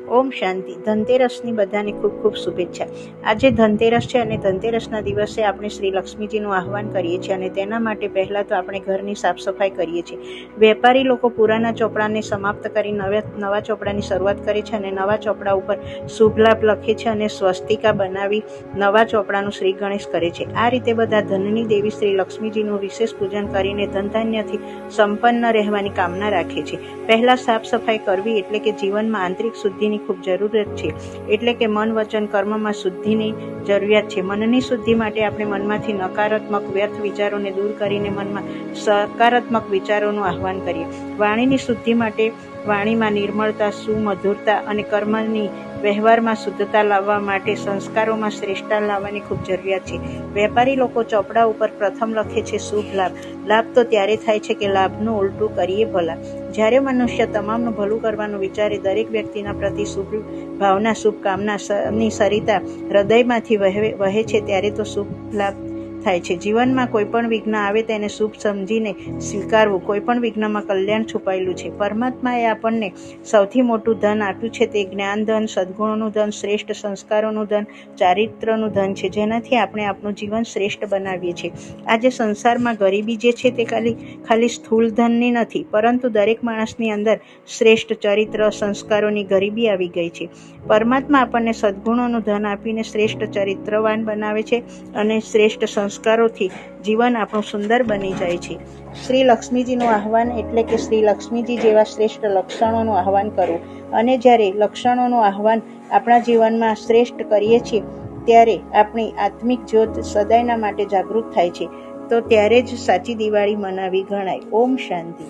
ઓમ શાંતિ. ધનતેરસની બધાને ખૂબ ખૂબ શુભેચ્છા. આજે ધનતેરસ છે અને ધનતેરસના દિવસે આપણે શ્રી લક્ષ્મીજીનું આહવાન કરીએ છીએ અને તેના માટે પહેલાં તો આપણે ઘરની સાફ સફાઈ કરીએ છીએ. વેપારી લોકો પુરાના ચોપડાને સમાપ્ત કરી નવા ચોપડાની શરૂઆત કરે છે અને નવા ચોપડા ઉપર શુભ લાભ લખે છે અને સ્વસ્તિકા બનાવી નવા ચોપડાનું શ્રી ગણેશ કરે છે. આ રીતે બધા ધનની દેવી શ્રી લક્ષ્મીજીનું વિશેષ પૂજન કરીને ધનધાન્યથી સંપન્ન રહેવાની કામના રાખે છે. પહેલાં સાફ સફાઈ કરવી એટલે કે જીવનમાં આંતરિક શુદ્ધિની ખૂબ જરૂરત છે. એટલે કે મન વચન કર્મમાં શુદ્ધિની જરૂરિયાત છે. મનની શુદ્ધિ માટે આપણે મનમાંથી નકારાત્મક વ્યર્થ વિચારોને દૂર કરીને મનમાં સકારાત્મક વિચારોનું આહવાન કરીએ. વાણીની શુદ્ધિ માટે વાણીમાં નિર્મળતા, સુમધુરતા અને કર્મની વ્યવહારમાં શુદ્ધતા લાવવા માટે સંસ્કારોમાં શ્રેષ્ઠતા લાવવાની ખૂબ જરૂરિયાત છે. વેપારી લોકો ચોપડા ઉપર પ્રથમ લખે છે શુભ લાભ. લાભ તો ત્યારે થાય છે કે લાભનું ઉલટું કરીએ ભલા. જ્યારે મનુષ્ય તમામનું ભલું કરવાનું વિચારે, દરેક વ્યક્તિના પ્રતિ શુભ ભાવના, શુભકામનાની સરિતા હૃદયમાંથી વહે છે ત્યારે તો શુભ લાભ થાય છે. જીવનમાં કોઈ પણ વિઘ્ન આવે તેને શુભ સમજીને સ્વીકારવું. કોઈ પણ વિઘ્નમાં કલ્યાણ છુપાયેલું છે. પરમાત્માએ આપણને સૌથી મોટું ધન આપ્યું છે તે જ્ઞાન ધન, સદગુણોનું ધન, શ્રેષ્ઠ સંસ્કારોનું ધન, ચારિત્રનું ધન છે, જેનાથી આપણે આપણું જીવન શ્રેષ્ઠ બનાવીએ છીએ. આજે સંસારમાં ગરીબી જે છે તે ખાલી સ્થૂળ ધનની નથી, પરંતુ દરેક માણસની અંદર શ્રેષ્ઠ ચરિત્ર, સંસ્કારોની ગરીબી આવી ગઈ છે. પરમાત્મા આપણને સદગુણોનું ધન આપીને શ્રેષ્ઠ ચરિત્રવાન બનાવે છે અને શ્રેષ્ઠ સંસ્કારોથી જીવન આપણું સુંદર બની જાય છે. શ્રી લક્ષ્મીજીનું આહવાન એટલે કે શ્રી લક્ષ્મીજી જેવા શ્રેષ્ઠ લક્ષણોનું આહવાન કરવું. અને જ્યારે લક્ષણોનું આહવાન આપણા જીવનમાં શ્રેષ્ઠ કરીએ છીએ ત્યારે આપણી આત્મિક જ્યોત સદાયના માટે જાગૃત થાય છે. તો ત્યારે જ સાચી દિવાળી મનાવી ગણાય. ઓમ શાંતિ.